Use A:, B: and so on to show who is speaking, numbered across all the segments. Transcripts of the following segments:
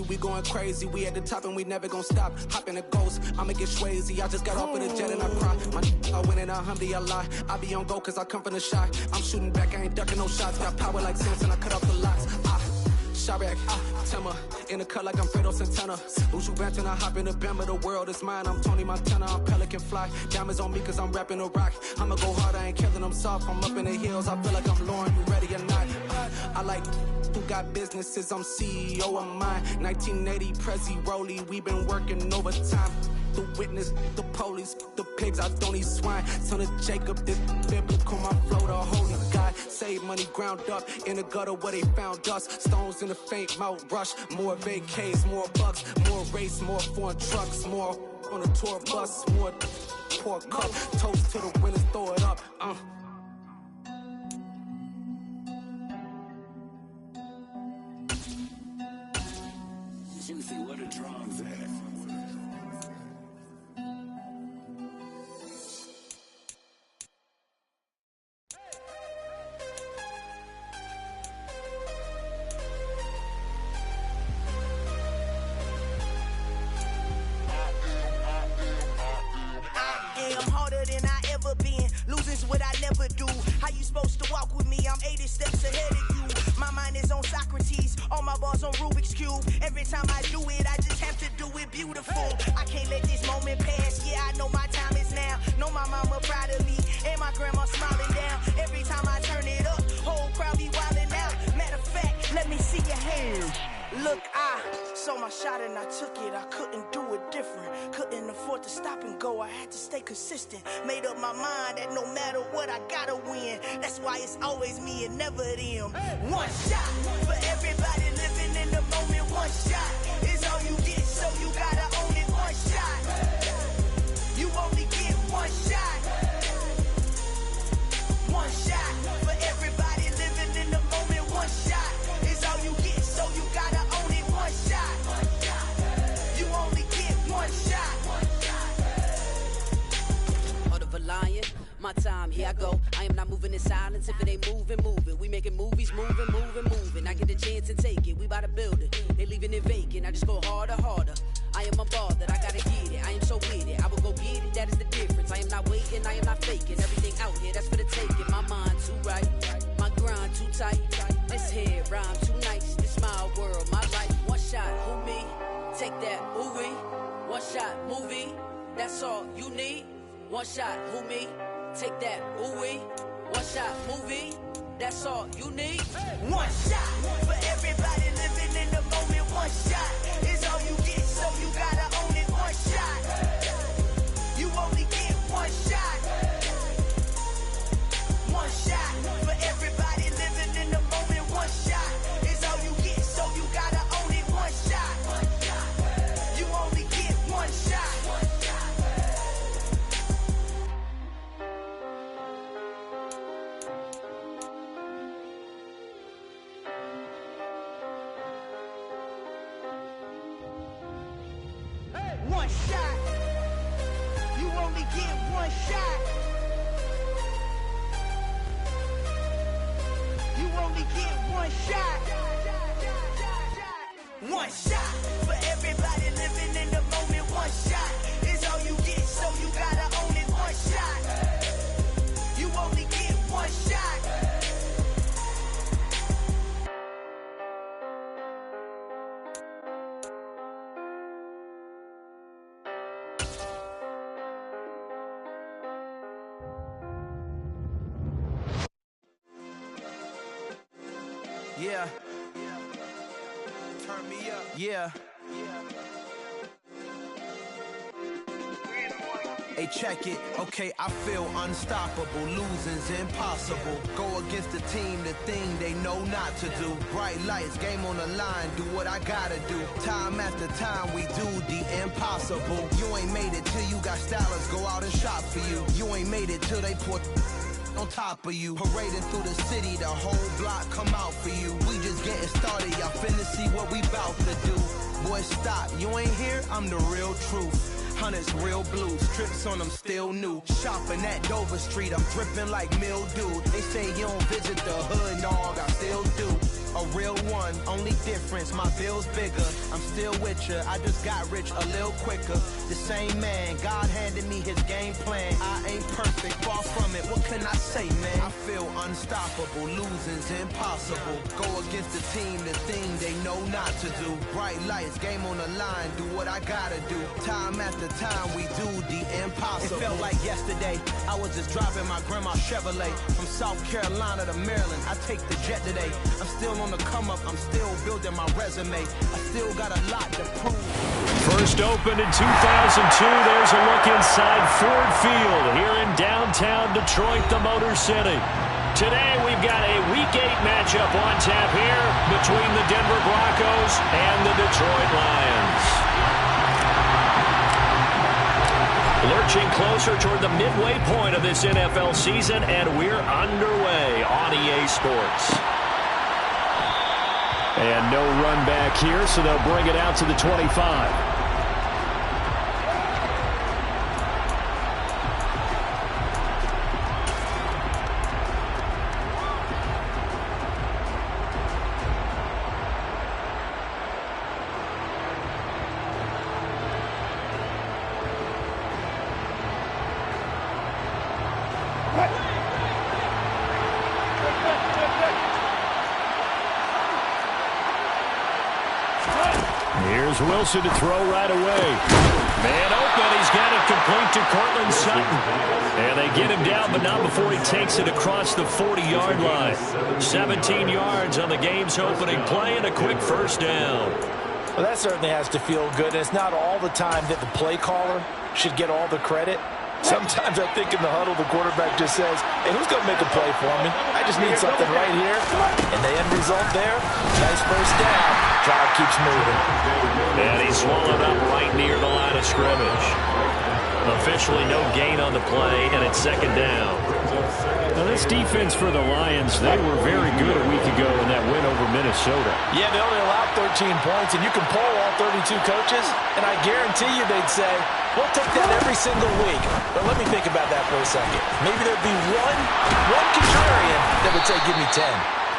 A: We going crazy, we at the top and we never gon' stop. Hop in a ghost, I'ma get swayzy. I just got off of the jet and I cry. I win in a Humvee, I lie. I be on go cause I come from the shot. I'm shooting back, I ain't ducking no shots. Got power like Samson, I cut off the lots. Shabak, Timmer, in the cut like I'm Fredo Santana. Who's you venting? I hop in the Bama, the world is mine. I'm Tony Montana, I'm Pelican Fly. Diamonds on me cause I'm rapping a rock. I'ma go hard, I ain't killing them soft. I'm up in the hills, I feel like I'm Lauren, you ready or not? I like who got businesses, I'm CEO of mine. 1980 Prezi Rolly, we been working overtime. The witness, the police, the pigs, I don't eat swine. Son of Jacob, this biblical, my flow, the holy God. Save money ground up in the gutter where they found us. Stones in the faint mouth rush. More vacays, more bucks, more race, more foreign trucks, more on a tour bus, more pour cup. Toast to the winners, throw it up.
B: Juicy, what a drums at?
C: Losing's what I never do. How you supposed to walk with me? I'm 80 steps ahead of you. My mind is on Socrates, all my bars on Rubik's Cube. Every time I do it, I just have to do it beautiful. I can't let this moment pass. Yeah, I know my time is now. Know my mama proud of me, and my grandma smiling down. Every time I turn it up, whole crowd be wildin' out. Matter of fact, let me see your hands. Look, I saw my shot and I took it. I couldn't do it different. Couldn't afford to stop and go. I had to stay consistent. Made up my mind that no matter what, I gotta win. That's why it's always me and never them. One shot for everybody living in the moment. One shot is all you get, so you gotta own it. One shot. You only get one shot. One shot for everybody living in the moment. One shot is all you get, so you gotta own it. One shot. You only get one shot.
D: Heart of a lion, my time, here I go. I am not moving in silence. If it ain't moving, moving. We making movies, moving, moving, moving. I get a chance and take it. We bout to build it. They leaving it vacant. I just go harder, harder. I am a ball that I gotta get it. I am so with it. I will go get it. That is the difference. I am not waiting. I am not faking. Everything out here, that's for the taking. My mind too right. My grind too tight. This head rhyme too nice. This my world, my life. One shot, who me? Take that, who we? One shot, movie. That's all you need. One shot, who me? Take that, ooh wee. One shot, movie. That's all you need.
C: One shot for everybody living in the moment. One shot is all you get, so you gotta own it. One shot. You only get one shot. One shot for everybody living in the moment. One shot is all you get, so you gotta own it. One shot. You only get one shot. One shot. You only get one shot. You only get one shot. One shot for everybody living in the moment. One shot is all you get, so you gotta own it. One shot. You only get one shot.
E: Yeah. Turn me up. Yeah. Hey, check it. Okay, I feel unstoppable. Losing's impossible. Go against the team, the thing they know not to do. Bright lights, game on the line, do what I gotta do. Time after time, we do the impossible. You ain't made it till you got stylers go out and shop for you. You ain't made it till they put on top of you. Parading through the city, the whole block come out for you. We just getting started, y'all finna see what we bout to do. Boy, stop, you ain't here, I'm the real truth. hunters, real blue. Strips on them still new. Shopping at Dover Street, I'm dripping like mildew. They say you don't visit the hood, dog, I still do. A real one, only difference, my bill's bigger. I'm still with ya, I just got rich a little quicker. The same man, God handed me his game plan. I ain't perfect, far from it, what can I say, man? I feel unstoppable, losing's impossible. Go against the team, the thing they know not to do. Bright lights, game on the line, do what I gotta do. Time after time, we do the impossible. It felt like yesterday, I was just driving my grandma's Chevrolet. From South Carolina to Maryland, I take the jet today. I'm still on the come up, I'm still building my resume. I still got a lot to prove.
B: First opened in 2002. There's a look inside Ford Field here in downtown Detroit, the Motor City. Today we've got a Week 8 matchup on tap here between the Denver Broncos and the Detroit Lions. Lurching closer toward the midway point of this NFL season, and we're underway on EA Sports. And no run back here, so they'll bring it out to the 25. Here's Wilson to throw right away. Man open. He's got it complete to Cortland Sutton. And they get him down, but not before he takes it across the 40-yard line. 17 yards on the game's opening play and a quick first down.
F: Well, that certainly has to feel good. And it's not all the time that the play caller should get all the credit. Sometimes I think in the huddle, the quarterback just says, hey, who's going to make a play for me? I just need something right here. And the end result there, nice first down. Drive keeps moving.
B: And he's swallowed up right near the line of scrimmage. Officially no gain on the play, and it's second down. Now this defense for the Lions, they were very good a week ago in that win over Minnesota.
F: Yeah, they only allowed 13 points, and you can poll all 32 coaches, and I guarantee you they'd say, we'll take that every single week. But let me think about that for a second. Maybe there'd be one contrarian that would say, give me 10.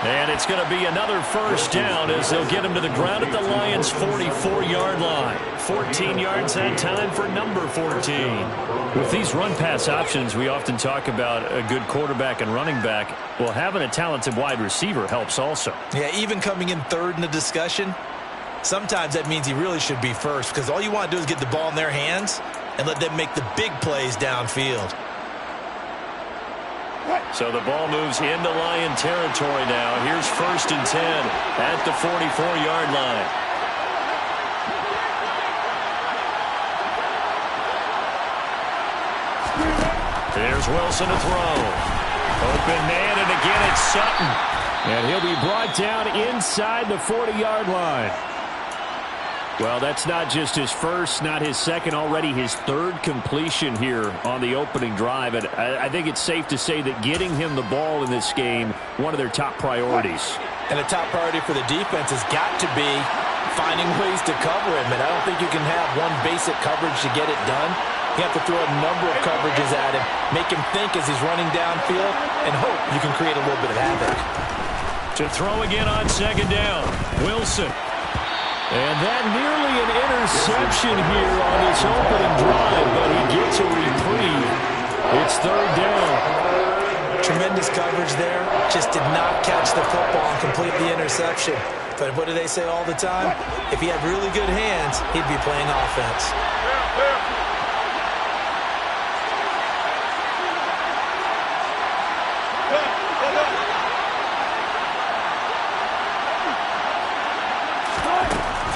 B: And it's going to be another first down as they'll get him to the ground at the Lions' 44-yard line. 14 yards that time for number 14. With these run-pass options, we often talk about a good quarterback and running back. Well, having a talented wide receiver helps also.
F: Yeah, even coming in third in the discussion, sometimes that means he really should be first because all you want to do is get the ball in their hands and let them make the big plays downfield.
B: So the ball moves into Lion territory now. Here's 1st and 10 at the 44-yard line. There's Wilson to throw. Open man, and again it's Sutton. And he'll be brought down inside the 40-yard line. Well, that's not just his first, not his second, already his third completion here on the opening drive. And I think it's safe to say that getting him the ball in this game, one of their top priorities.
F: And the top priority for the defense has got to be finding ways to cover him. And I don't think you can have one basic coverage to get it done. You have to throw a number of coverages at him, make him think as he's running downfield, and hope you can create a little bit of havoc.
B: To throw again on second down, Wilson. And that nearly an interception here on this opening drive, but he gets a reprieve. It's third down.
F: Tremendous coverage there. Just did not catch the football and complete the interception. But what do they say all the time? If he had really good hands, he'd be playing offense.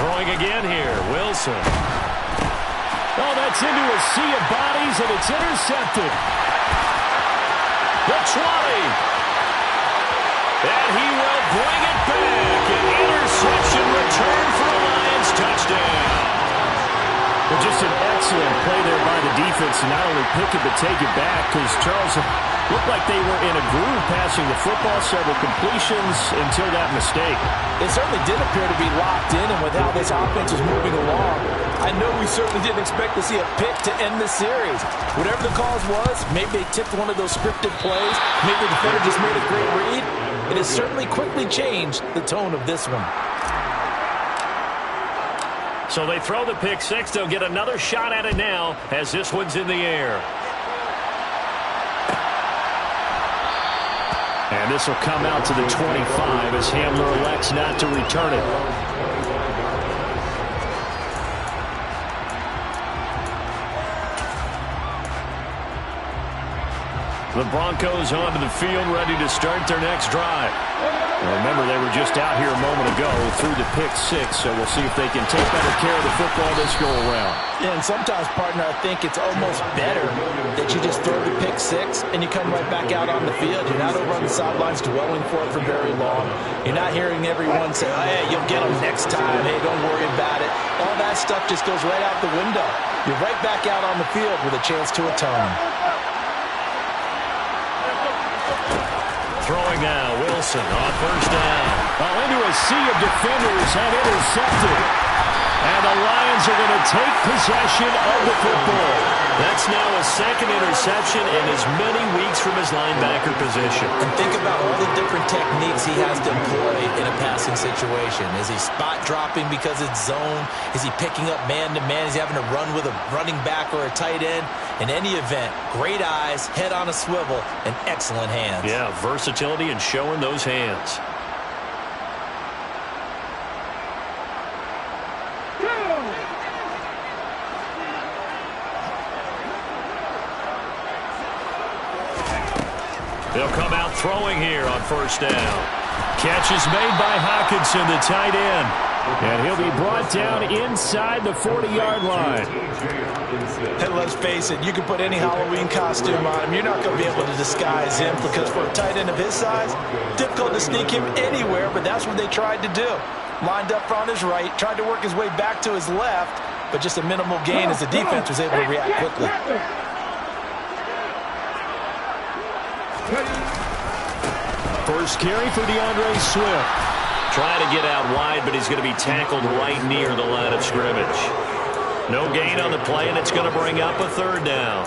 B: Throwing again here, Wilson. Oh, that's into a sea of bodies, and it's intercepted. The 20. And he will bring it back. An interception return for a Lions touchdown. Well, just an excellent play there by the defense to not only pick it but take it back, because Charles looked like they were in a groove passing the football, several completions until that mistake.
F: It certainly did appear to be locked in, and with how this offense is moving along, I know we certainly didn't expect to see a pick to end the series. Whatever the cause was, maybe they tipped one of those scripted plays. Maybe the defender just made a great read. It has certainly quickly changed the tone of this one.
B: So they throw the pick six. They'll get another shot at it now as this one's in the air. And this will come out to the 25 as Hamler elects not to return it. The Broncos onto the field, ready to start their next drive. Now remember, they were just out here a moment ago through the pick six, so we'll see if they can take better care of the football this go-around.
F: Yeah, and sometimes, partner, I think it's almost better that you just throw the pick six and you come right back out on the field. You're not over on the sidelines dwelling for it for very long. You're not hearing everyone say, oh, hey, you'll get them next time. Hey, don't worry about it. All that stuff just goes right out the window. You're right back out on the field with a chance to atone.
B: Throwing now, Wilson on first down. Well, into a sea of defenders and intercepted. And the Lions are going to take possession of the football. That's now a second interception in as many weeks from his linebacker position.
F: And think about all the different techniques he has to employ in a passing situation. Is he spot dropping because it's zone? Is he picking up man-to-man? Is he having to run with a running back or a tight end? In any event, great eyes, head on a swivel, and excellent hands.
B: Yeah, versatility and showing those hands. They'll come out throwing here on first down. Catch is made by Hockenson, the tight end. And he'll be brought down inside the 40-yard line.
F: Hey, let's face it, you can put any Halloween costume on him. You're not going to be able to disguise him because for a tight end of his size, difficult to sneak him anywhere, but that's what they tried to do. Lined up on his right, tried to work his way back to his left, but just a minimal gain as the defense was able to react quickly.
B: First carry for DeAndre Swift. Trying to get out wide, but he's going to be tackled right near the line of scrimmage. No gain on the play, and it's going to bring up a third down.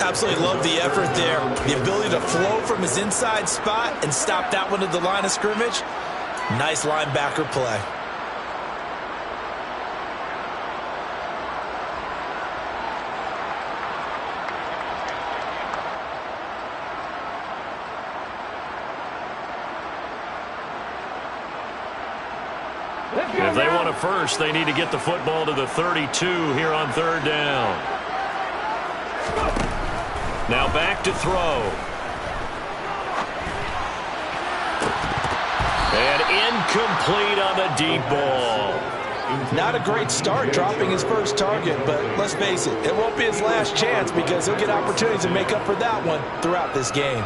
F: Absolutely love the effort there. The ability to flow from his inside spot and stop that one at the line of scrimmage. Nice linebacker play.
B: If they want a first, they need to get the football to the 32 here on third down. Now back to throw. And incomplete on the deep ball.
F: Not a great start dropping his first target, but let's face it, it won't be his last chance because he'll get opportunities to make up for that one throughout this game.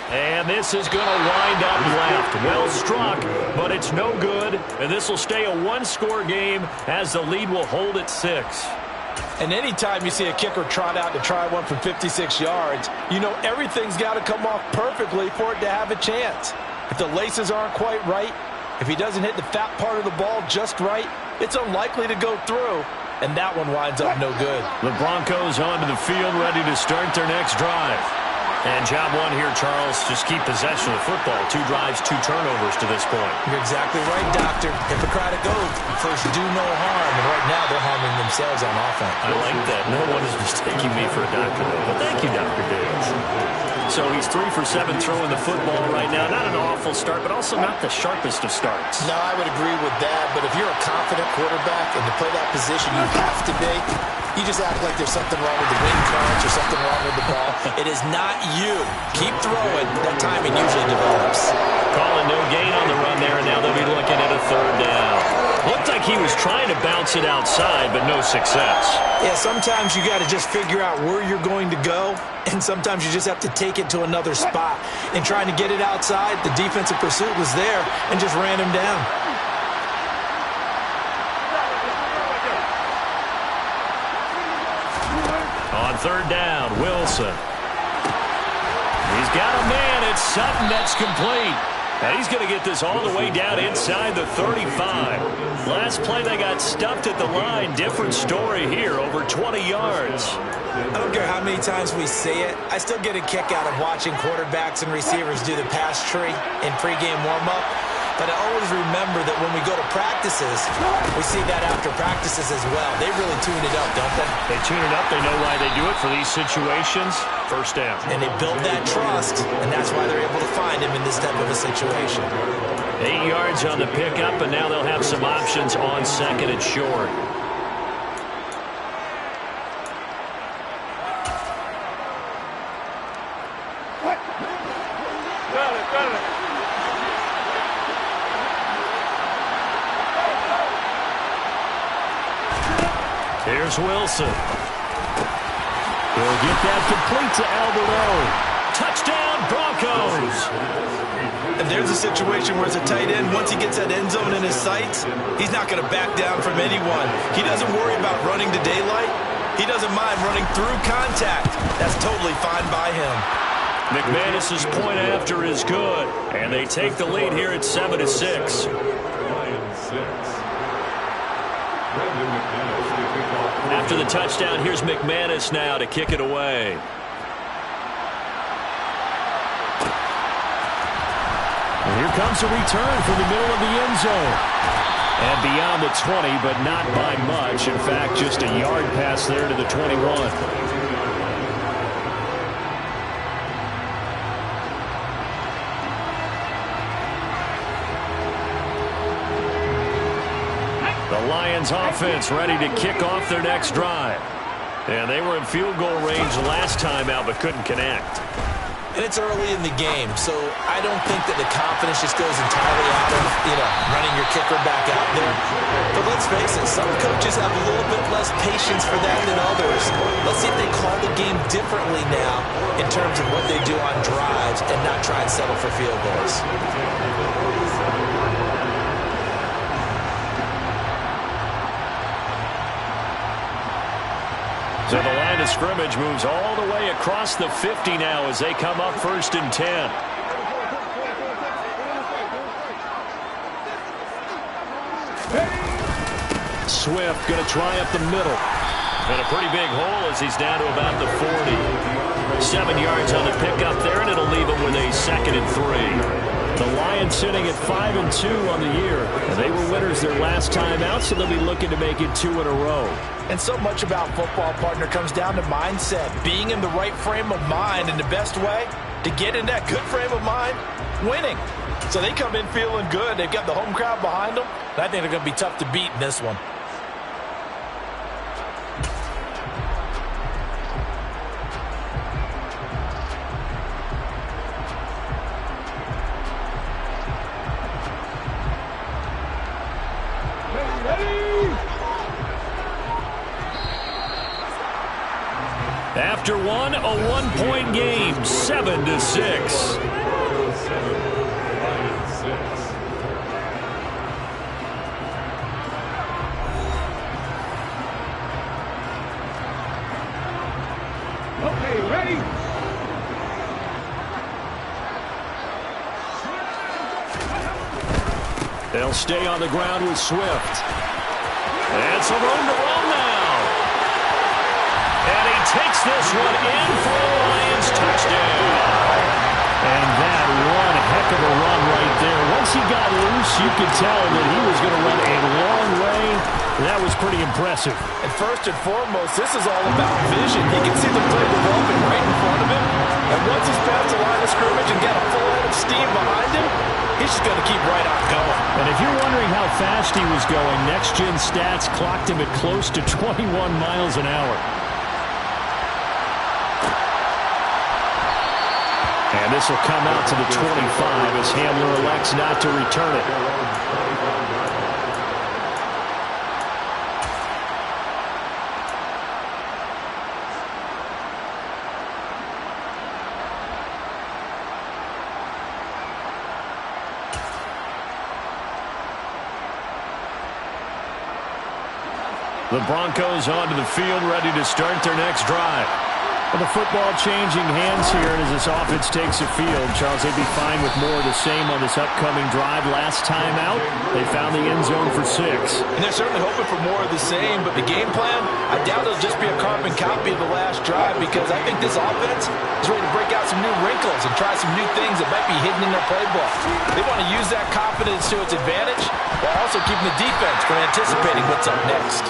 B: And this is going to wind up left. Well struck, but it's no good. And this will stay a one-score game as the lead will hold at 6.
F: And anytime you see a kicker trot out to try one from 56 yards, you know everything's got to come off perfectly for it to have a chance. If the laces aren't quite right, if he doesn't hit the fat part of the ball just right, it's unlikely to go through. And that one winds up no good.
B: The Broncos onto the field, ready to start their next drive. And job one here, Charles, just keep possession of the football. 2 drives, 2 turnovers to this point.
F: You're exactly right, Doctor. Hippocratic oath. First, do no harm. And right now, they're harming themselves on offense.
B: I like that. No one is mistaking me for a doctor, though. But thank you, Dr. Diggs. So he's 3 for 7 throwing the football right now. Not an awful start, but also not the sharpest of starts.
F: No, I would agree with that. But if you're a confident quarterback and to play that position, you have to be. You just act like there's something wrong with the wind currents or something wrong with the ball. It is not you. Keep throwing. That timing usually develops.
B: Calling no gain on the run there, and now they'll be looking at a third down. Looked like he was trying to bounce it outside, but no success.
F: Yeah, sometimes you got to just figure out where you're going to go, and sometimes you just have to take it to another spot. And trying to get it outside, the defensive pursuit was there and just ran him down.
B: On third down, Wilson. He's got a man. It's Sutton. That's complete. And he's going to get this all the way down inside the 35. Last play, they got stuffed at the line. Different story here, over 20 yards.
F: I don't care how many times we see it. I still get a kick out of watching quarterbacks and receivers do the pass tree in pregame warm-up. But I always remember that when we go to practices, we see that after practices as well. They really tune it up, don't they?
B: They tune it up. They know why they do it for these situations. First down.
F: And they build that trust, and that's why they're able to find him in this type of a situation.
B: 8 yards on the pickup, and now they'll have some options on second and short. Here's Wilson. He'll get that complete to Alberto. Touchdown, Broncos.
F: And there's a situation where it's a tight end. Once he gets that end zone in his sights, he's not going to back down from anyone. He doesn't worry about running to daylight. He doesn't mind running through contact. That's totally fine by him.
B: McManus's point after is good. And they take the lead here at 7-6. After the touchdown, here's McManus now to kick it away. And here comes a return from the middle of the end zone. And beyond the 20, but not by much. In fact, just a yard pass there to the 21. The Lions offense ready to kick off their next drive. And they were in field goal range last time out, but couldn't connect.
F: And it's early in the game, so I don't think that the confidence just goes entirely out of, running your kicker back out there. But let's face it, some coaches have a little bit less patience for that than others. Let's see if they call the game differently now in terms of what they do on drives and not try and settle for field goals.
B: So the line of scrimmage moves all the way across the 50 now as they come up 1st and 10. Swift going to try up the middle. And a pretty big hole as he's down to about the 40. 7 yards on the pickup there, and it'll leave him with a 2nd and 3. The Lions sitting at 5-2 on the year. And they were winners their last time out, so they'll be looking to make it 2 in a row.
F: And so much about football, partner, comes down to mindset. Being in the right frame of mind, and the best way to get in that good frame of mind, winning. So they come in feeling good. They've got the home crowd behind them. And I think they're going to be tough to beat in this one.
B: After one, a one-point game, 7-6.
G: Okay, ready?
B: They'll stay on the ground with Swift. And some room to run now. And he takes this one in for a Lions touchdown. And that one heck of a run right there. Once he got loose, you could tell that he was going to run a long way. That was pretty impressive.
F: And first and foremost, this is all about vision. He can see the play developing right in front of him. And once he's past the line of scrimmage and got a full head of steam behind him, he's just going to keep right on going.
B: And if you're wondering how fast he was going, Next Gen Stats clocked him at close to 21 miles an hour. And this will come out to the 25 as Hamler elects not to return it. The Broncos onto the field, ready to start their next drive. Well, the football changing hands here as this offense takes the field. Charles, they'd be fine with more of the same on this upcoming drive. Last time out, they found the end zone for 6.
F: And they're certainly hoping for more of the same, but the game plan, I doubt it'll just be a carbon copy of the last drive, because I think this offense is ready to break out some new wrinkles and try some new things that might be hidden in their playbook. They want to use that confidence to its advantage while also keeping the defense from anticipating what's up next.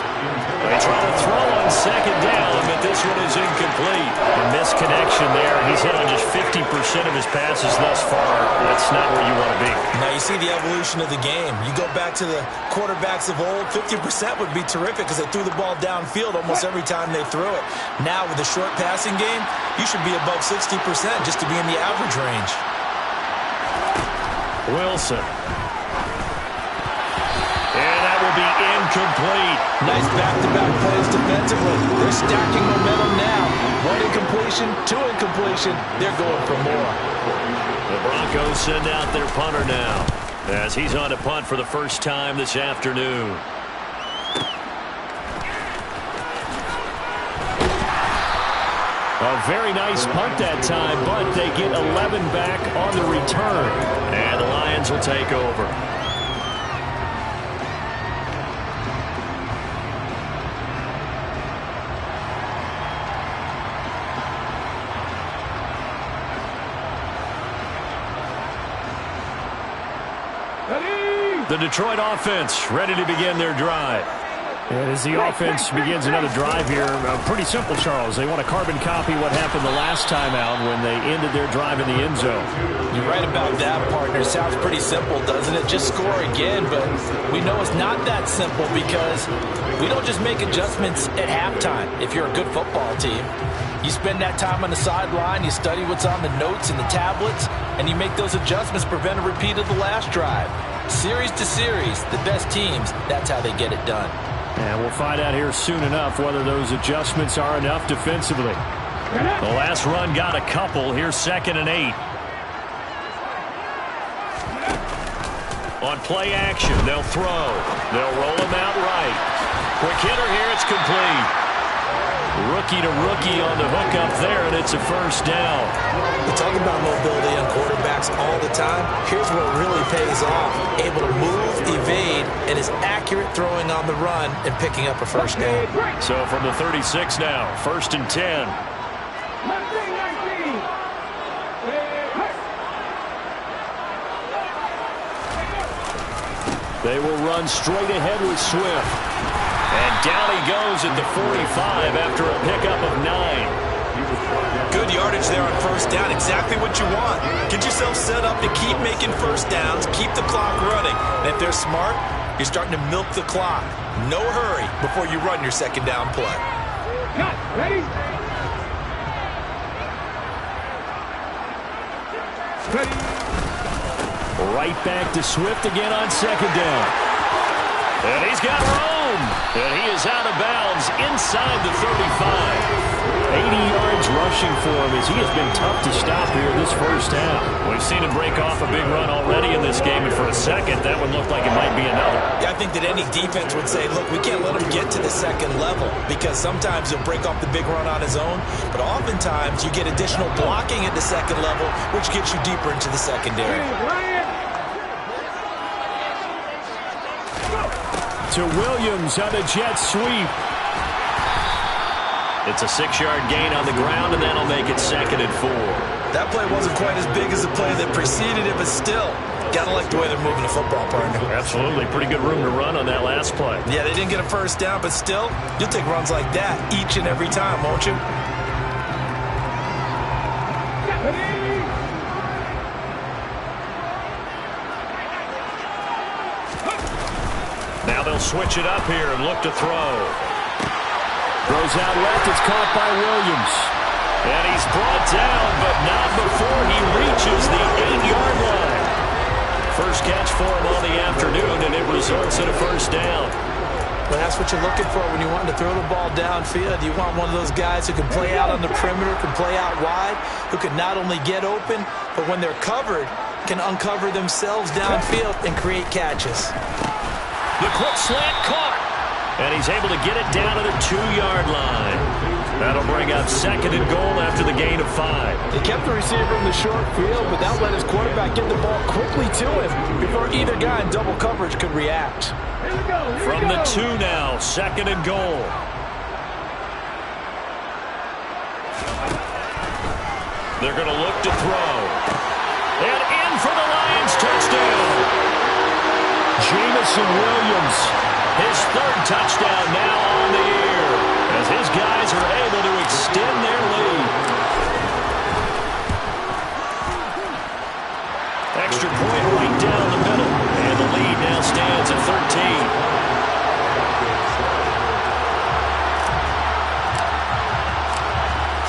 B: They try to throw on second down, but this one is incomplete. A misconnection there. He's hit on just 50% of his passes thus far. That's not where you want to be.
F: Now you see the evolution of the game. You go back to the quarterbacks of old, 50% would be terrific because they threw the ball downfield almost every time they threw it. Now with the short passing game, you should be above 60% just to be in the average range.
B: Wilson. And that will be incomplete.
F: Nice back-to-back plays defensively. They're stacking momentum now. 1 incompletion, 2 incompletion. They're going for more.
B: The Broncos send out their punter now as he's on to punt for the first time this afternoon. A very nice punt that time, but they get 11 back on the return. And the Lions will take over. The Detroit offense ready to begin their drive. And as the offense begins another drive here, pretty simple, Charles. They want to carbon copy what happened the last time out when they ended their drive in the end zone.
F: You're right about that, partner. Sounds pretty simple, doesn't it? Just score again, but we know it's not that simple because we don't just make adjustments at halftime if you're a good football team. You spend that time on the sideline, you study what's on the notes and the tablets, and you make those adjustments to prevent a repeat of the last drive. Series to series, the best teams, that's how they get it done.
B: And we'll find out here soon enough whether those adjustments are enough defensively. The last run got a couple. Here's 2nd and 8. On play action, they'll throw. They'll roll him out right. Quick hitter here, it's complete. Rookie to rookie on the hook up there, and it's a first down.
F: We talk about mobility on quarterbacks all the time. Here's what really pays off. Able to move, evade, and is accurate throwing on the run and picking up a first down.
B: So from the 36 now, 1st and 10. They will run straight ahead with Swift. And down he goes at the 45 after a pickup of 9.
F: Good yardage there on first down. Exactly what you want. Get yourself set up to keep making first downs, keep the clock running. And if they're smart, you're starting to milk the clock. No hurry before you run your second down play.
G: Ready?
B: Right back to Swift again on second down. And he's got room. And he is out of bounds inside the 35. 80 yards rushing for him as he has been tough to stop here this first half. We've seen him break off a big run already in this game, and for a second, that one looked like it might be another.
F: Yeah, I think that any defense would say, look, we can't let him get to the second level because sometimes he'll break off the big run on his own, but oftentimes you get additional blocking at the second level, which gets you deeper into the secondary.
B: To Williams on the jet sweep. It's a 6-yard gain on the ground, and that'll make it 2nd and 4.
F: That play wasn't quite as big as the play that preceded it, but still, gotta like the way they're moving the football, partner.
B: Absolutely. Pretty good room to run on that last play.
F: Yeah, they didn't get a first down, but still, you'll take runs like that each and every time, won't you?
B: Now they'll switch it up here and look to throw. Throws out left. It's caught by Williams. And he's brought down, but not before he reaches the 8-yard line. First catch for him on the afternoon, and it results in a first down.
F: Well, that's what you're looking for when you want to throw the ball downfield. You want one of those guys who can play out on the perimeter, can play out wide, who can not only get open, but when they're covered, can uncover themselves downfield and create catches.
B: The quick slant caught. And he's able to get it down to the 2-yard line. That'll bring up 2nd and goal after the gain of 5.
F: They kept the receiver in the short field, but that let his quarterback get the ball quickly to him before either guy in double coverage could react.
B: From the 2 now, 2nd and goal. They're going to look to throw. And in for the Lions touchdown. Jamison Williams, his 3rd touchdown now on the year, as his guys are able to extend their lead. Extra point right down the middle, and the lead now stands at 13.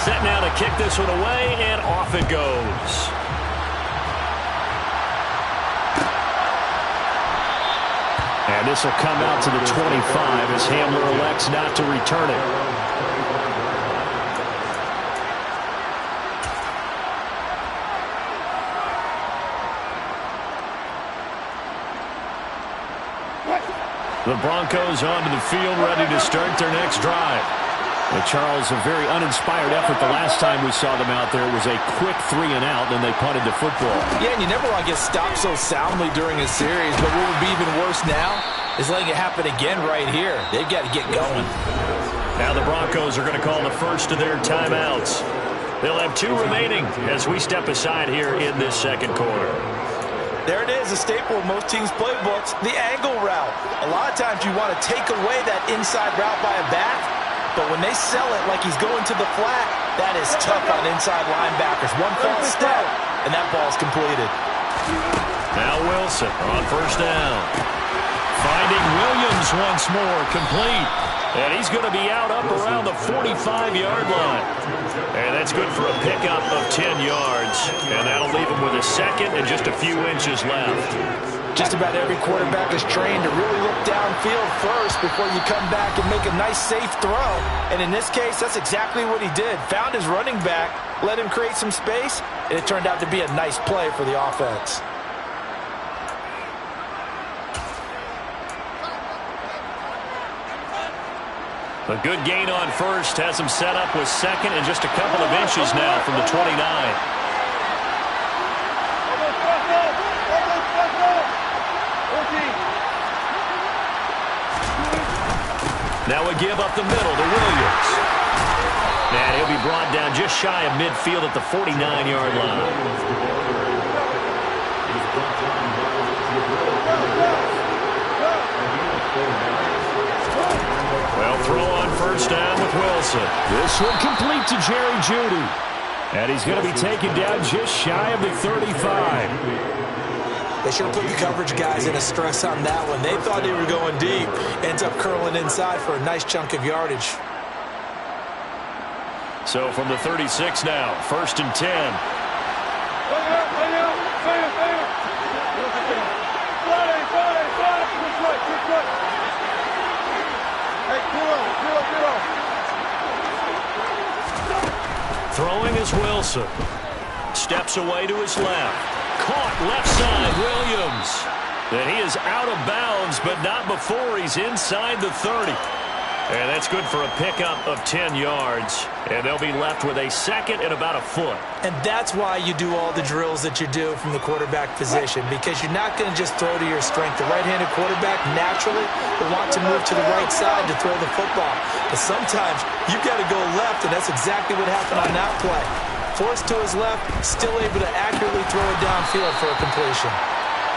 B: Set now to kick this one away, and off it goes. And this will come out to the 25 as Hamler elects not to return it. The Broncos onto the field, ready to start their next drive. Well, Charles, a very uninspired effort the last time we saw them out there. It was a quick 3 and out, and they punted the football.
F: Yeah, and you never want to get stopped so soundly during a series, but what would be even worse now is letting it happen again right here. They've got to get going.
B: Now the Broncos are going to call the first of their timeouts. They'll have 2 remaining as we step aside here in this 2nd quarter.
F: There it is, a staple of most teams' playbooks, the angle route. A lot of times you want to take away that inside route by a back, but when they sell it like he's going to the flat, that is tough on inside linebackers. One false step, and that ball's completed.
B: Now Wilson on 1st down. Finding Williams once more, complete. And he's going to be out up around the 45-yard line. And that's good for a pickup of 10 yards. And that'll leave him with a 2nd and just a few inches left.
F: Just about every quarterback is trained to really look downfield first before you come back and make a nice, safe throw. And in this case, that's exactly what he did. Found his running back, let him create some space, and it turned out to be a nice play for the offense.
B: A good gain on 1st has him set up with 2nd and just a couple of inches now from the 29. Now a give up the middle to Williams. And he'll be brought down just shy of midfield at the 49-yard line. Well, throw on 1st down with Wilson. This one complete to Jerry Jeudy. And he's going to be taken down just shy of the 35.
F: They should have put the coverage guys in a stress on that one. They thought they were going deep. Ends up curling inside for a nice chunk of yardage.
B: So from the 36 now, 1st and 10. Throwing is Wilson. Steps away to his left. Caught left side, Williams. And he is out of bounds, but not before he's inside the 30. And that's good for a pickup of 10 yards. And they'll be left with a 2nd and about a foot.
F: And that's why you do all the drills that you do from the quarterback position, because you're not going to just throw to your strength. The right-handed quarterback naturally will want to move to the right side to throw the football. But sometimes you've got to go left, and that's exactly what happened on that play. Forced to his left, still able to accurately throw it downfield for a completion.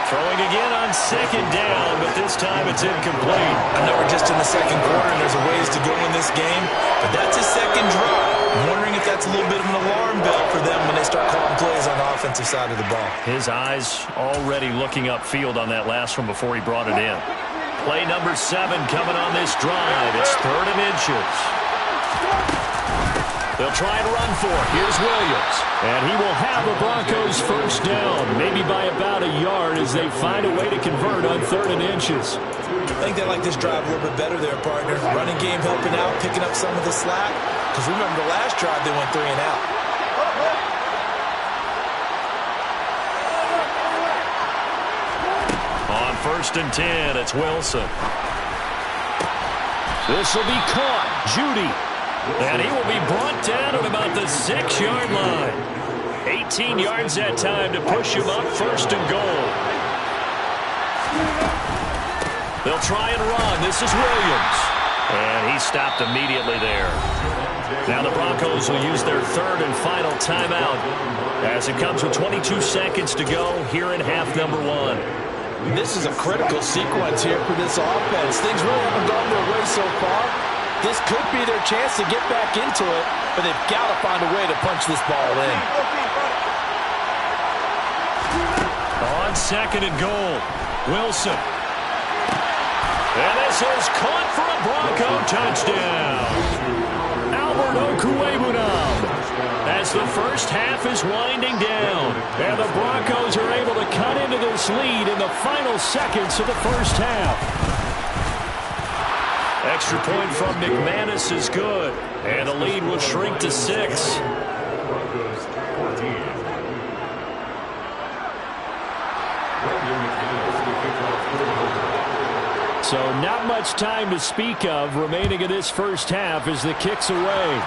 B: Throwing again on 2nd down, but this time it's incomplete.
F: I know we're just in the 2nd quarter and there's a ways to go in this game, but that's his 2nd drive. I'm wondering if that's a little bit of an alarm bell for them when they start calling plays on the offensive side of the ball.
B: His eyes already looking upfield on that last one before he brought it in. Play number 7 coming on this drive. It's 3rd and inches. They'll try and run for it. Here's Williams. And he will have the Broncos 1st down, maybe by about a yard as they find a way to convert on 3rd and inches.
F: I think they like this drive a little bit better there, partner. Running game helping out, picking up some of the slack. Because remember, the last drive they went 3 and out.
B: On 1st and 10, it's Wilson. This will be caught. Jeudy. And he will be brought down at about the 6-yard line. 18 yards that time to push him up 1st and goal. They'll try and run. This is Williams. And he stopped immediately there. Now the Broncos will use their 3rd and final timeout as it comes with 22 seconds to go here in half number 1.
F: This is a critical sequence here for this offense. Things really haven't gone their way so far. This could be their chance to get back into it, but they've got to find a way to punch this ball in.
B: On 2nd and goal, Wilson. And this is caught for a Bronco touchdown. Albert Okwuegbunam. As the first half is winding down. And the Broncos are able to cut into this lead in the final seconds of the first half. Extra point from McManus is good. And the lead will shrink to 6. So not much time to speak of remaining in this first half as the kick's away.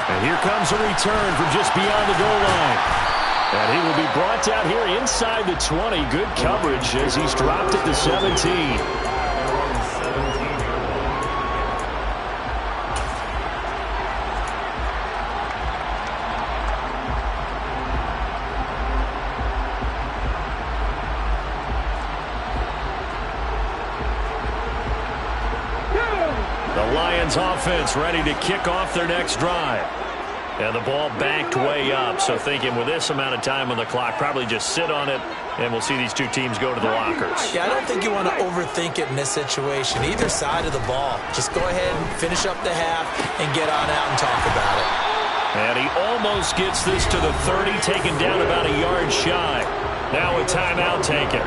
B: And here comes a return from just beyond the goal line. And he will be brought down here inside the 20. Good coverage as he's dropped at the 17. Offense ready to kick off their next drive. And the ball backed way up, so thinking with this amount of time on the clock, probably just sit on it, and we'll see these two teams go to the lockers.
F: Yeah, I don't think you want to overthink it in this situation. Either side of the ball. Just go ahead and finish up the half and get on out and talk about it.
B: And he almost gets this to the 30, taken down about a yard shy. Now a timeout taken.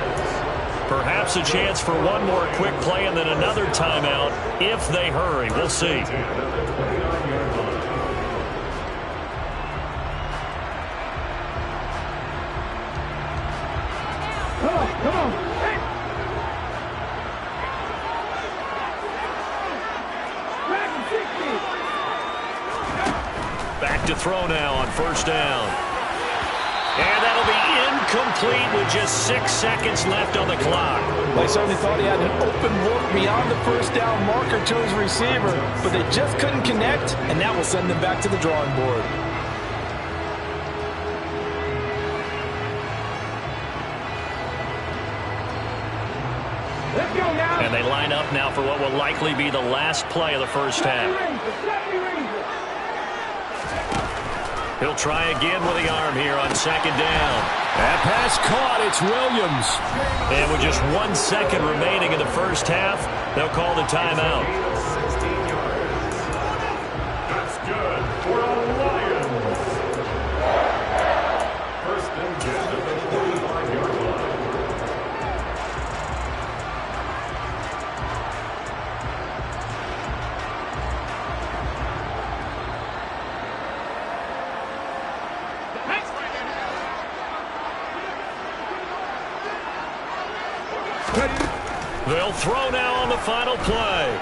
B: Perhaps a chance for one more quick play and then another timeout if they hurry. We'll see.
G: Come on. Hey.
B: Back to throw now on 1st down. And that'll be incomplete with just 6 seconds left on the clock.
F: They certainly thought he had an open look beyond the 1st down marker to his receiver, but they just couldn't connect, and that will send them back to the drawing board.
G: Let's go now.
B: And they line up now for what will likely be the last play of the first half. He'll try again with the arm here on 2nd down. That pass caught. It's Williams. And with just 1 second remaining in the first half, they'll call the timeout.
H: That's good for the Lions. 1st and 10 at the 45-yard line.
B: They'll throw now on the final play.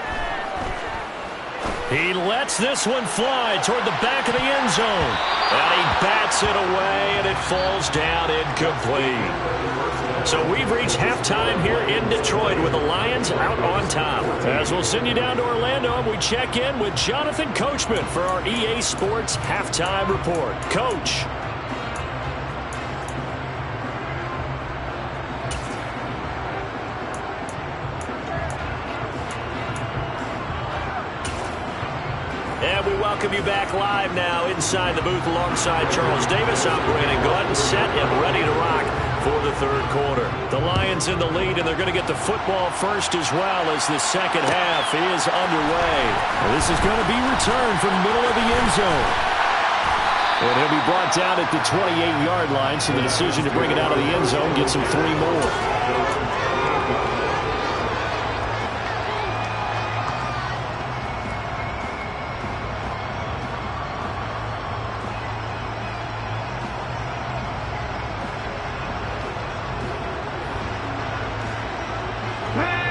B: He lets this one fly toward the back of the end zone. And he bats it away, and it falls down incomplete. So we've reached halftime here in Detroit with the Lions out on top. As we'll send you down to Orlando, and we check in with Jonathan Coachman for our EA Sports Halftime Report. Coach. And we welcome you back live now inside the booth alongside Charles Davis. I'm Brandon Gordon, set and ready to rock for the 3rd quarter. The Lions in the lead, and they're going to get the football first as well as the second half is underway.
G: Well, this is going to be returned from the middle of the end zone.
B: And he'll be brought down at the 28-yard line, so the decision to bring it out of the end zone gets him 3 more.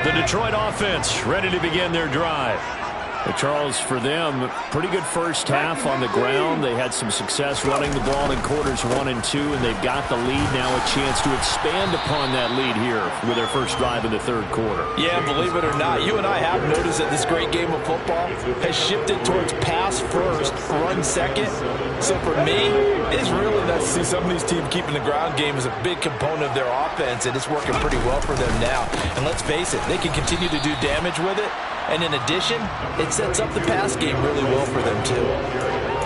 B: The Detroit offense ready to begin their drive. Charles, for them, pretty good first half on the ground. They had some success running the ball in quarters 1 and 2, and they've got the lead. Now a chance to expand upon that lead here with their first drive in the third quarter.
F: Yeah, believe it or not, you and I have noticed that this great game of football has shifted towards pass first, run second. So for me, it's really nice to see some of these teams keeping the ground game as a big component of their offense, and it's working pretty well for them now. And let's face it, they can continue to do damage with it. And in addition, it sets up the pass game really well for them, too.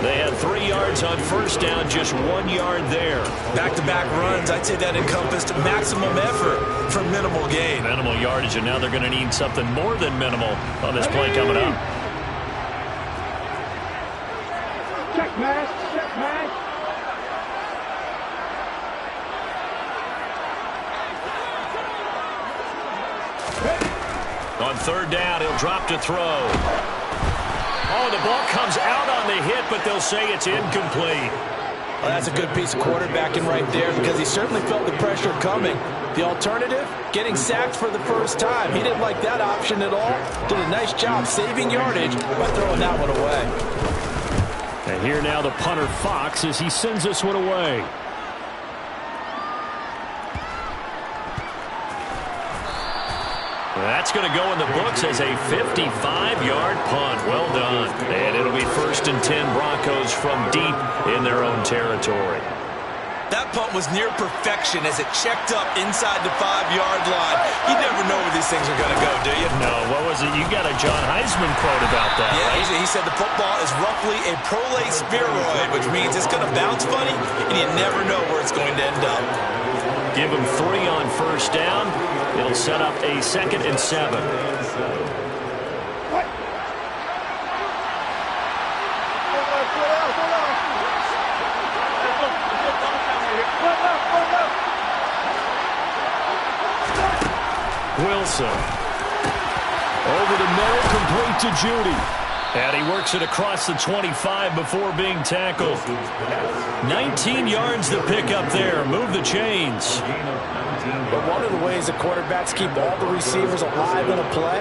B: They had 3 yards on first down, just 1 yard there.
F: Back-to-back runs, I'd say that encompassed maximum effort for minimal gain.
B: Minimal yardage, and now they're going to need something more than minimal on this play coming up.
H: Check pass, check pass.
B: On third down, he'll drop to throw. Oh, the ball comes out on the hit, but they'll say it's incomplete.
F: Well, that's a good piece of quarterbacking right there because he certainly felt the pressure coming. The alternative, getting sacked for the first time. He didn't like that option at all. Did a nice job saving yardage by throwing that one away.
B: And here now the punter Fox as he sends this one away. That's going to go in the books as a 55-yard punt. Well done. And it'll be 1st and 10 Broncos from deep in their own territory.
F: That punt was near perfection as it checked up inside the 5-yard line. You never know where these things are going to go, do you?
B: No, what was it? You got a John Heisman quote about that,
F: yeah,
B: right?
F: He said the football is roughly a prolate spheroid, which means it's going to bounce funny, and you never know where it's going to end up.
B: Give him 3 on first down. It'll set up a 2nd and 7. Wilson. Over the middle, complete to Judy. And he works it across the 25 before being tackled. 19 yards to pick up there. Move the chains.
F: But one of the ways the quarterbacks keep all the receivers alive in a play,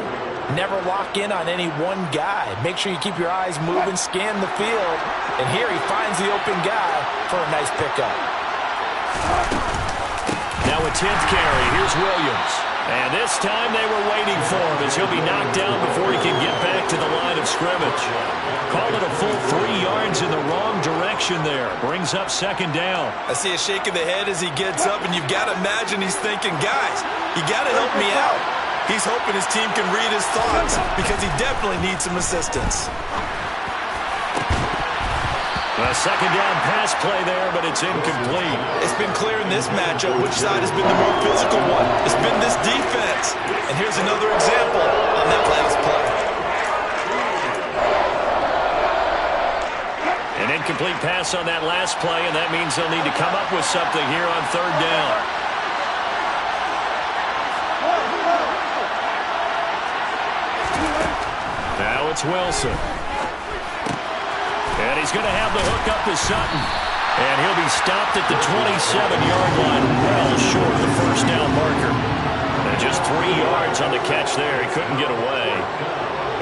F: never lock in on any one guy. Make sure you keep your eyes moving, scan the field. And here he finds the open guy for a nice pickup.
B: Now a 10th carry. Here's Williams. And this time they were waiting for him as he'll be knocked down before he can get back to the line of scrimmage. Call it a full 3 yards in the wrong direction there. Brings up 2nd down.
F: I see a shake of the head as he gets up, and you've got to imagine he's thinking, guys, you got to help me out. He's hoping his team can read his thoughts because he definitely needs some assistance.
B: A 2nd down pass play there, but it's incomplete.
F: It's been clear in this matchup which side has been the more physical one. It's been this defense. And here's another example on that last play.
B: An incomplete pass on that last play, and that means they'll need to come up with something here on 3rd down. Now it's Wilson. And he's going to have the hook up to Sutton. And he'll be stopped at the 27-yard line, well short of the first down marker. And just 3 yards on the catch there. He couldn't get away.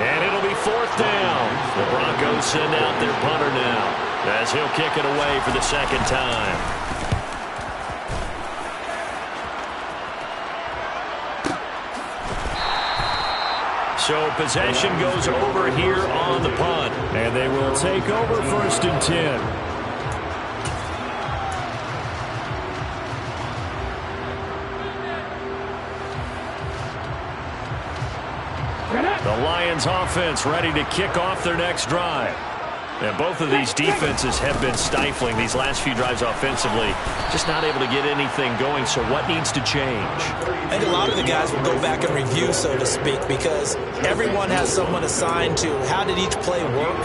B: And it'll be 4th down. The Broncos send out their punter now as he'll kick it away for the 2nd time. So possession goes over here on the punt. And they will take over 1st and 10. The Lions offense ready to kick off their next drive. And both of these defenses have been stifling these last few drives offensively. Just not able to get anything going, so what needs to change?
F: I think a lot of the guys will go back and review, so to speak, because everyone has someone assigned to how did each play work.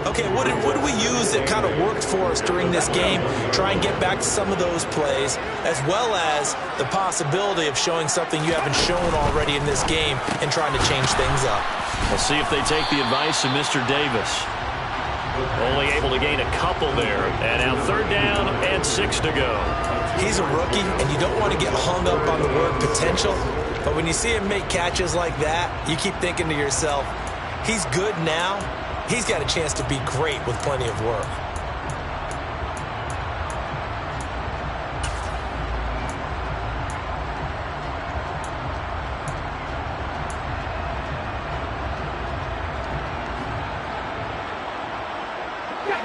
F: Okay, what did we use that kind of worked for us during this game? Try and get back to some of those plays, as well as the possibility of showing something you haven't shown already in this game and trying to change things up.
B: We'll see if they take the advice of Mr. Davis. Only able to gain a couple there. And now 3rd down and 6 to go.
F: He's a rookie, and you don't want to get hung up on the word potential. But when you see him make catches like that, you keep thinking to yourself, He's good now. He's got a chance to be great with plenty of work.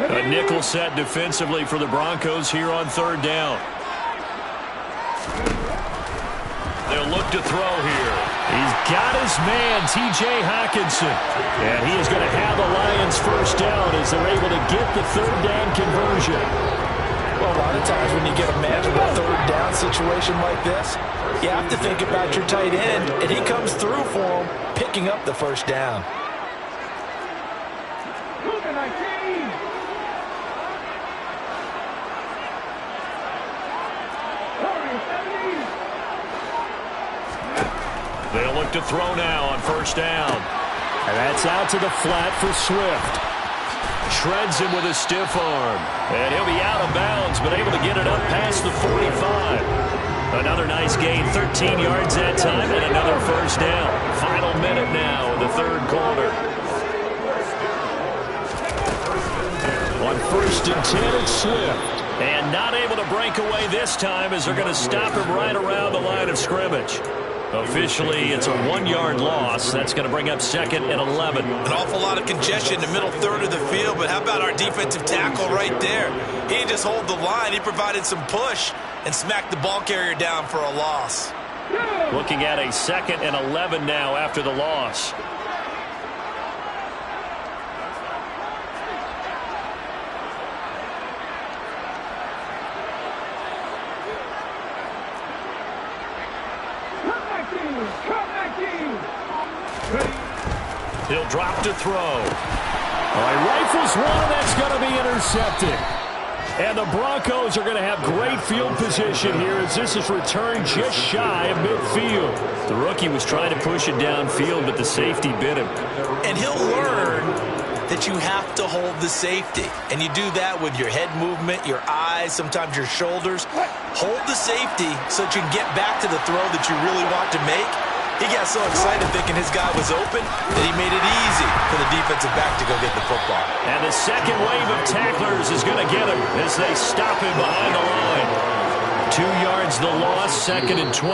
B: A nickel set defensively for the Broncos here on third down. They'll look to throw here. He's got his man, T.J. Hockenson. And he is going to have the Lions first down as they're able to get the third down conversion.
F: Well, a lot of times when you get a match with a third down situation like this, you have to think about your tight end, and he comes through for him, picking up the first down.
B: They'll look to throw now on first down. And that's out to the flat for Swift. Shreds him with a stiff arm. And he'll be out of bounds, but able to get it up past the 45. Another nice gain, 13 yards that time, and another first down. Final minute now of the third quarter. On first and 10, it's Swift. And not able to break away this time as they're going to stop him right around the line of scrimmage. Officially, it's a 1-yard loss. That's going to bring up second and 11.
F: An awful lot of congestion in the middle third of the field, but how about our defensive tackle right there? He didn't just hold the line. He provided some push and smacked the ball carrier down for a loss.
B: Looking at a second and 11 now after the loss. He'll drop to throw. All right, rifles one, and that's going to be intercepted. And the Broncos are going to have great field position here as this is returned just shy of midfield. The rookie was trying to push it downfield, but the safety bit him.
F: And he'll learn that you have to hold the safety. And you do that with your head movement, your eyes, sometimes your shoulders. Hold the safety so that you can get back to the throw that you really want to make. He got so excited thinking his guy was open that he made it easy for the defensive back to go get the football.
B: And the second wave of tacklers is going to get him as they stop him behind the line. 2 yards the loss, second and 12.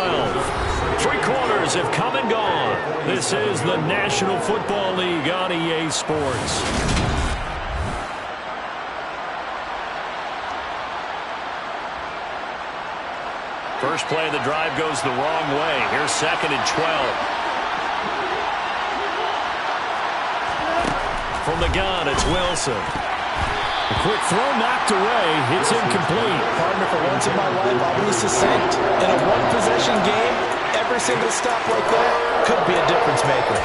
B: 3 quarters have come and gone. This is the National Football League on EA Sports. First play of the drive goes the wrong way. Here's second and 12. From the gun, it's Wilson. A quick throw knocked away. It's incomplete.
F: Partner, for once in my life, I'll be succinct. In a one-possession game, every single stop like that could be a difference maker.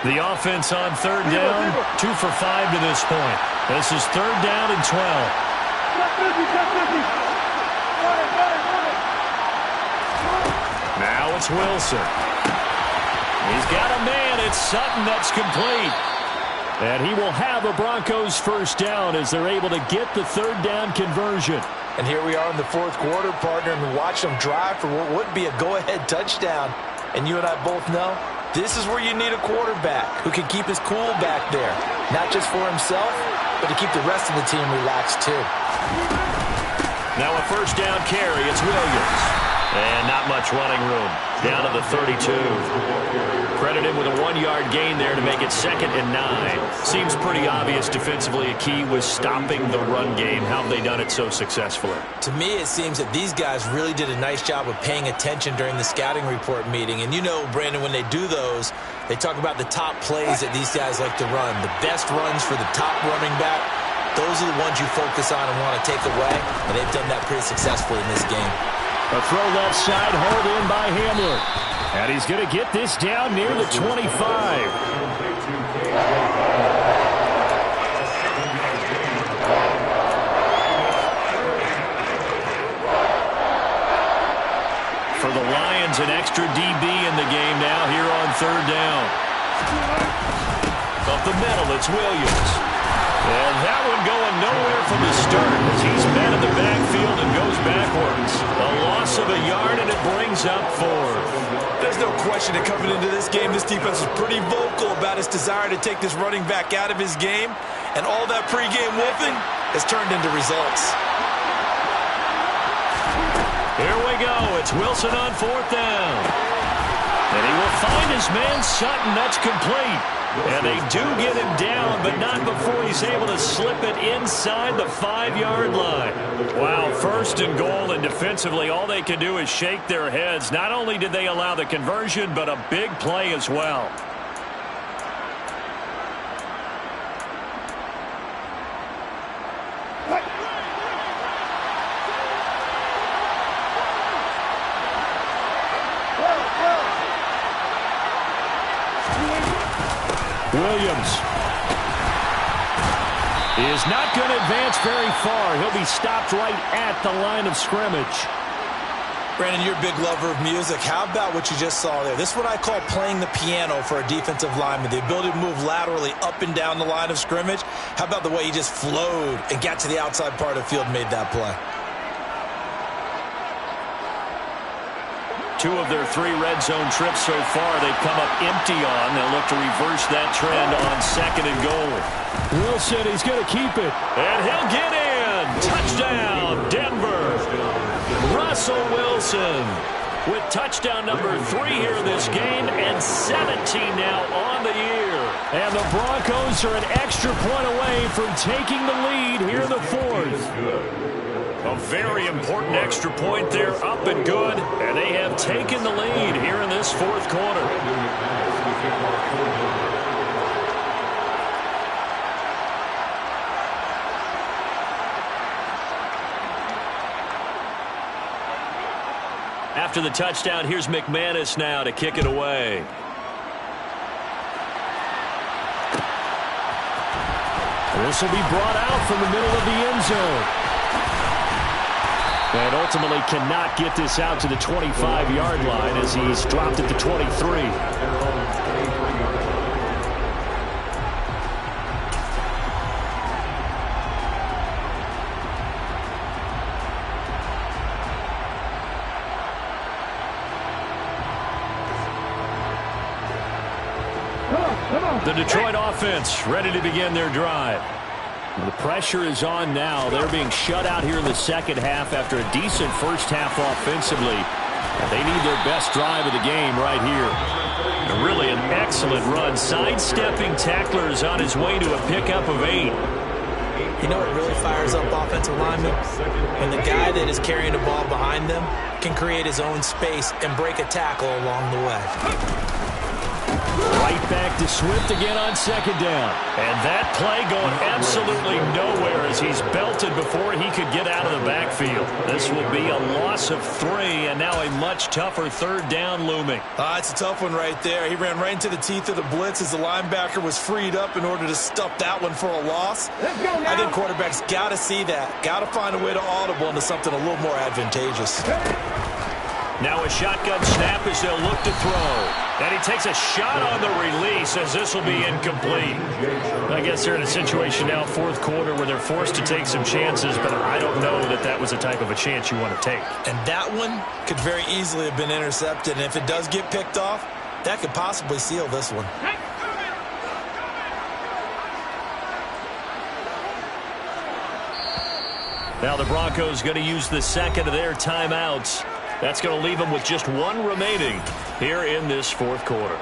B: The offense on third down, 2 for 5 to this point. This is third down and 12. Now it's Wilson. He's got a man. It's Sutton that's complete. And he will have a Broncos first down as they're able to get the third down conversion.
F: And here we are in the fourth quarter, partner, and we watch them drive for what would be a go-ahead touchdown. And you and I both know this is where you need a quarterback who can keep his cool back there. Not just for himself, but to keep the rest of the team relaxed too.
B: Now a first down carry. It's Williams. And not much running room. Down to the 32. Credit him with a 1-yard gain there to make it second and 9. Seems pretty obvious defensively a key was stopping the run game. How have they done it so successfully?
F: To me, it seems that these guys really did a nice job of paying attention during the scouting report meeting. And you know, Brandon, when they do those, they talk about the top plays that these guys like to run. The best runs for the top running back, those are the ones you focus on and want to take away. And they've done that pretty successfully in this game.
B: A throw left side, hauled in by Hamler. And he's going to get this down near the 25. Lions an extra DB in the game now here on third down. Up the middle, it's Williams. And that one going nowhere from the start as he's met in the backfield and goes backwards. A loss of a yard, and it brings up 4.
F: There's no question that coming into this game, this defense is pretty vocal about its desire to take this running back out of his game. And all that pregame wolfing has turned into results.
B: Here we go. It's Wilson on fourth down. And he will find his man Sutton. That's complete. And they do get him down, but not before he's able to slip it inside the 5-yard line. Wow, first and goal, and defensively all they can do is shake their heads. Not only did they allow the conversion, but a big play as well.
G: Williams is not going to advance very far. He'll be stopped right at the line of scrimmage.
F: Brandon, you're a big lover of music. How about what you just saw there? This is what I call playing the piano for a defensive lineman. The ability to move laterally up and down the line of scrimmage. How about the way he just flowed and got to the outside part of the field and made that play?
B: 2 of their 3 red zone trips so far they've come up empty on. They'll look to reverse that trend on second and goal.
G: Wilson, he's going to keep it.
B: And he'll get in. Touchdown, Denver. Russell Wilson with touchdown number 3 here in this game and 17 now on the year.
G: And the Broncos are an extra point away from taking the lead here in the 4th.
B: A very important extra point there, up and good, and they have taken the lead here in this 4th quarter. After the touchdown, here's McManus now to kick it away.
G: This will be brought out from the middle of the end zone. And ultimately cannot get this out to the 25-yard line as he's dropped at the 23.
B: The Detroit offense ready to begin their drive.
G: The pressure is on now. They're being shut out here in the second half after a decent first half offensively. They need their best drive of the game right here.
B: And really an excellent run. Sidestepping tacklers on his way to a pickup of 8.
F: You know what really fires up offensive linemen? When the guy that is carrying the ball behind them can create his own space and break a tackle along the way.
G: Right back to Swift again on second down.
B: And that play going absolutely nowhere as he's belted before he could get out of the backfield. This will be a loss of 3, and now a much tougher third down looming.
F: It's a tough one right there. He ran right into the teeth of the blitz as the linebacker was freed up in order to stuff that one for a loss. I think quarterbacks got to see that. Got to find a way to audible into something a little more advantageous.
B: Now a shotgun snap as they'll look to throw. And he takes a shot on the release as this will be incomplete. I guess they're in a situation now, 4th quarter, where they're forced to take some chances, but I don't know that that was the type of a chance you want to take.
F: And that one could very easily have been intercepted. And if it does get picked off, that could possibly seal this one.
B: Now the Broncos going to use the second of their timeouts. That's going to leave them with just 1 remaining here in this 4th quarter.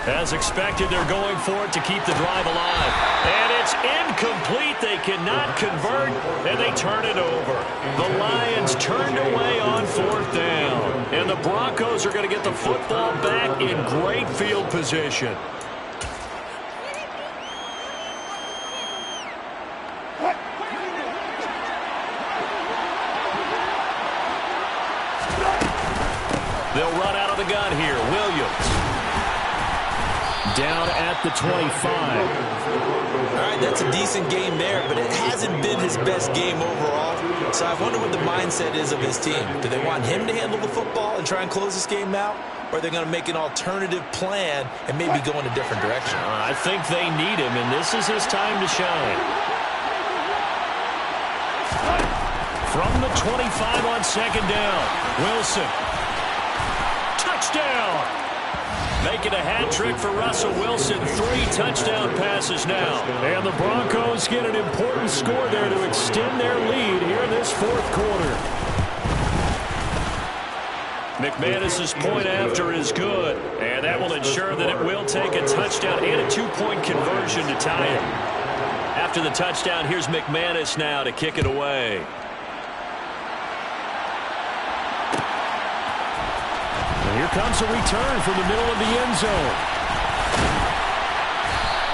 B: As expected, they're going for it to keep the drive alive. And it's incomplete. They cannot convert, and they turn it over. The Lions turned away on 4th down. And the Broncos are going to get the football back in great field position. They'll run out of the gun here. Williams. Down at the 25.
F: All right, that's a decent game there, but it hasn't been his best game overall. So I wonder what the mindset is of his team. Do they want him to handle the football and try and close this game out? Or are they going to make an alternative plan and maybe go in a different direction?
B: I think they need him, and this is his time to shine. From the 25 on second down, Wilson. Touchdown! Making a hat trick for Russell Wilson. 3 touchdown passes now. And the Broncos get an important score there to extend their lead here in this fourth quarter. McManus's point after is good. And that will ensure that it will take a touchdown and a 2-point conversion to tie it. After the touchdown, here's McManus now to kick it away. Here comes a return from the middle of the end zone.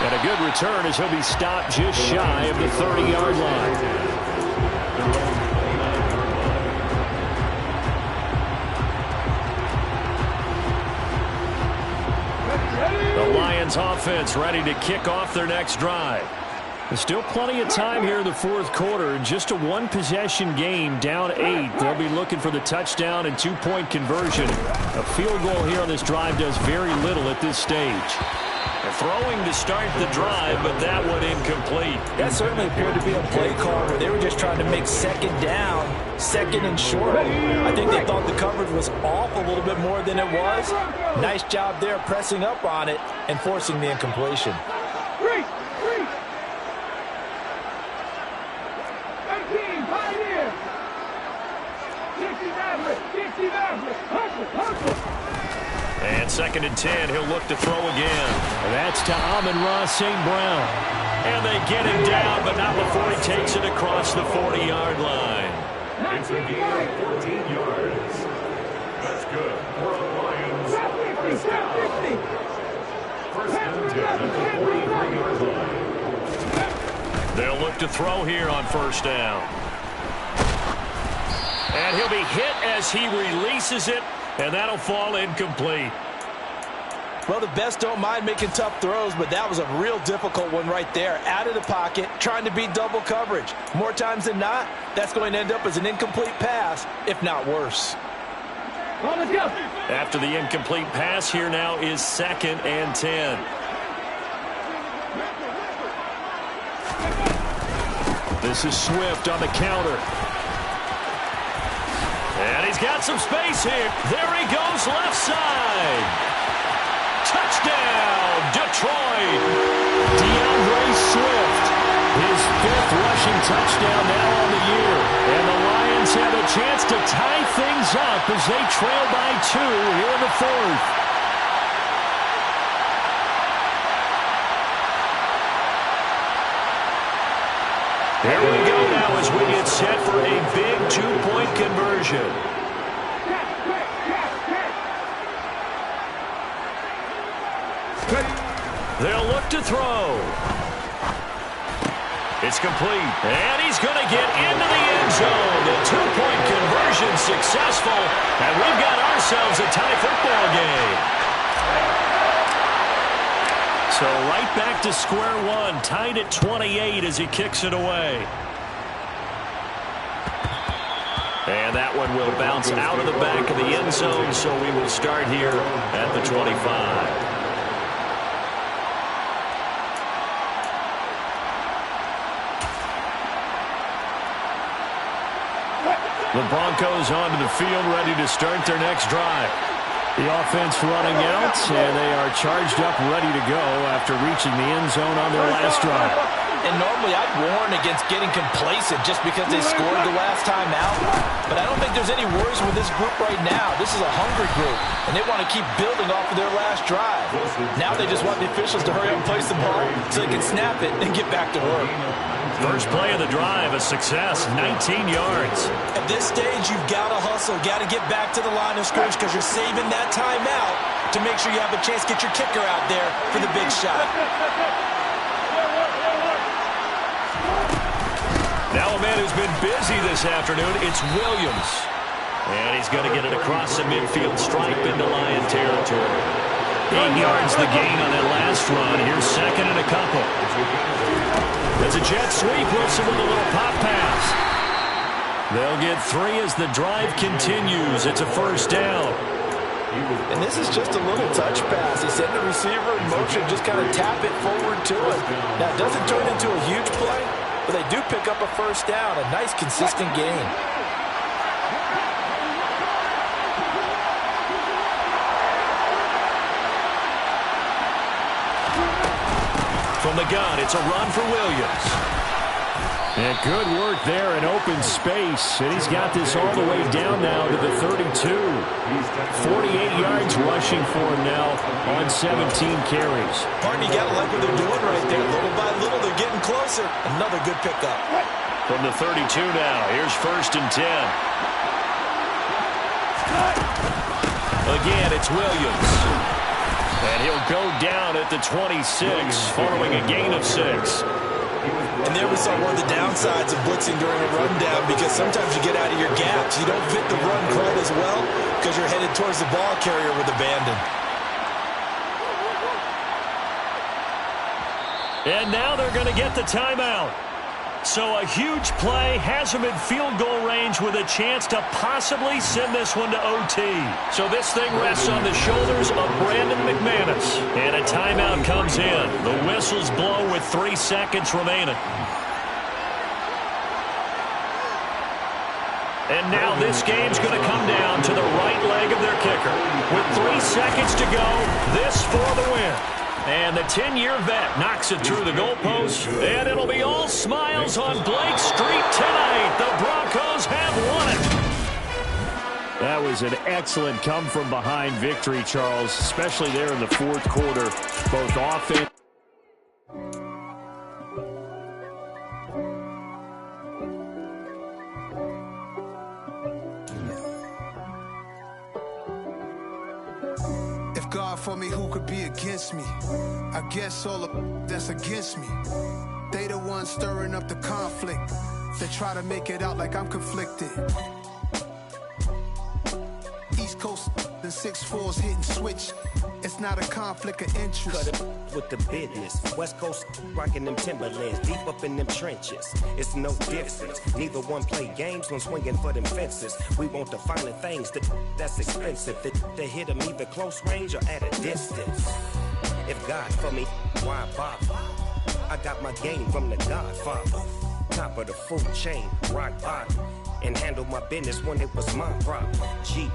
B: And a good return as he'll be stopped just shy of the 30-yard line. The Lions offense ready to kick off their next drive. There's still plenty of time here in the fourth quarter. Just a one-possession game, down 8. They'll be looking for the touchdown and 2-point conversion. A field goal here on this drive does very little at this stage. They're throwing to start the drive, but that one incomplete.
F: That certainly appeared to be a play call where they were just trying to make second down, second and short. I think they thought the coverage was off a little bit more than it was. Nice job there pressing up on it and forcing the incompletion.
B: And second and 10, he'll look to throw again. And that's to Amon-Ra St. Brown. And they get him down, but not before he takes it across the 40-yard line.
H: It's a gain of 14 yards. That's good for the Lions. First down. First and 10 at the 43-yard line.
B: They'll look to throw here on first down. And he'll be hit as he releases it, and that'll fall incomplete.
F: Well, the best don't mind making tough throws, but that was a real difficult one right there. Out of the pocket, trying to beat double coverage. More times than not, that's going to end up as an incomplete pass, if not worse.
B: After the incomplete pass, here now is second and 10. This is Swift on the counter. And he's got some space here. There he goes, left side. Touchdown, Detroit. DeAndre Swift, his 5th rushing touchdown now on the year. And the Lions have a chance to tie things up as they trail by 2 here in the fourth. Here we go now as we get set for a big 2-point conversion. They'll look to throw. It's complete. And he's going to get into the end zone. The 2-point conversion successful. And we've got ourselves a tie football game. So right back to square one, tied at 28 as he kicks it away. And that one will bounce out of the back of the end zone, so we will start here at the 25. The Broncos onto the field, ready to start their next drive. The offense running out, and they are charged up, ready to go after reaching the end zone on their last drive.
F: And normally I'd warn against getting complacent just because they scored the last time out. But I don't think there's any worries with this group right now. This is a hungry group, and they want to keep building off of their last drive. Now they just want the officials to hurry up and place the ball so they can snap it and get back to work.
B: First play of the drive, a success, 19 yards.
F: At this stage, you've got to hustle, got to get back to the line of scrimmage because you're saving that timeout to make sure you have a chance to get your kicker out there for the big shot. Now
B: a man who's been busy this afternoon, it's Williams. And he's going to get it across the midfield stripe into Lion territory. 8 yards the gain on that last run. Here's second and a couple. It's a jet sweep. Wilson with a little pop pass. They'll get 3 as the drive continues. It's a first down.
F: And this is just a little touch pass. He sent the receiver in motion, just kind of tap it forward to him. Now, it doesn't turn into a huge play, but they do pick up a first down. A nice, consistent gain.
B: From the gun, it's a run for Williams.
G: And good work there in open space. And he's got this all the way down now to the 32. 48 yards rushing for him now on 17 carries.
F: Martin, you got to like what they're doing right there. Little by little, they're getting closer. Another good pickup.
B: From the 32 now, here's first and 10. Again, it's Williams. And he'll go down at the 26 following a gain of 6.
F: And there we saw one of the downsides of blitzing during a rundown, because sometimes you get out of your gaps. You don't fit the run quite as well because you're headed towards the ball carrier with abandon.
B: And now they're going to get the timeout. So a huge play has him in field goal range with a chance to possibly send this one to OT. So this thing rests on the shoulders of Brandon McManus. And a timeout comes in. The whistles blow with 3 seconds remaining. And now this game's going to come down to the right leg of their kicker. With 3 seconds to go, this for the win. And the 10-year vet knocks it through the goalpost. And it'll be all smiles on Blake Street tonight. The Broncos have won it.
G: That was an excellent come-from-behind victory, Charles, especially there in the fourth quarter. Both offense.
E: God for me, who could be against me? I guess all of that's against me. They the ones stirring up the conflict. They try to make it out like I'm conflicted. East Coast and 6'4s hitting switch. It's not a conflict of interest.
I: Cut it with the business. West Coast rocking them Timberlands, deep up in them trenches. It's no difference. Neither one play games when swinging for them fences. We want the finer things that's expensive. They hit them either close range or at a distance. If God for me, why bother? I got my game from the Godfather. Top of the food chain, rock bottom. And handle my business when it was my problem. Jeep.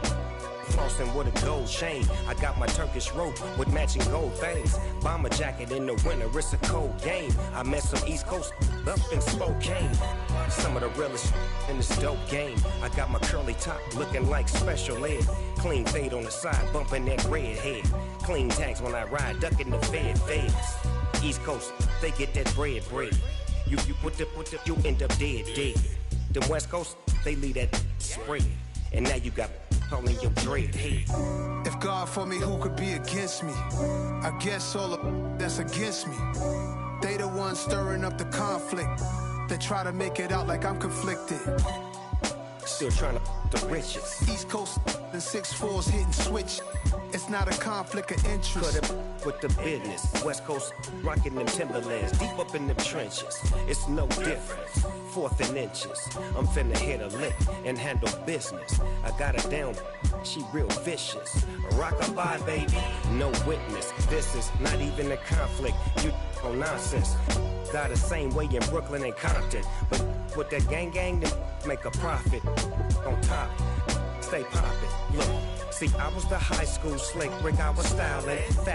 I: Flossing with a gold chain. I got my Turkish rope with matching gold things. Bomber jacket in the winter, it's a cold game. I met some East Coast up in Spokane. Some of the realest in this dope game. I got my curly top looking like special ed. Clean fade on the side, bumping that red head. Clean tags when I ride, ducking the feds. East Coast, they get that bread. You put the, you end up dead. The West Coast, they leave that spread. And now you got calling your dread head.
E: If God for me, who could be against me? I guess all of that's against me. They the ones stirring up the conflict. They try to make it out like I'm conflicted.
I: Still trying to the riches.
E: East Coast and 6'4s hitting switch. It's not a conflict of interest.
I: Cut it with the business. West Coast rocking them Timberlands, deep up in them trenches. It's no difference. 4th and inches. I'm finna hit a lick and handle business. I got her down, she real vicious. Rock-a-bye, baby, no witness. This is not even a conflict. You on nonsense. Got the same way in Brooklyn and Compton. But with that gang, then make a profit. On top, stay poppin'. Look, see, I was the high school slick Rick, I was styling. Fat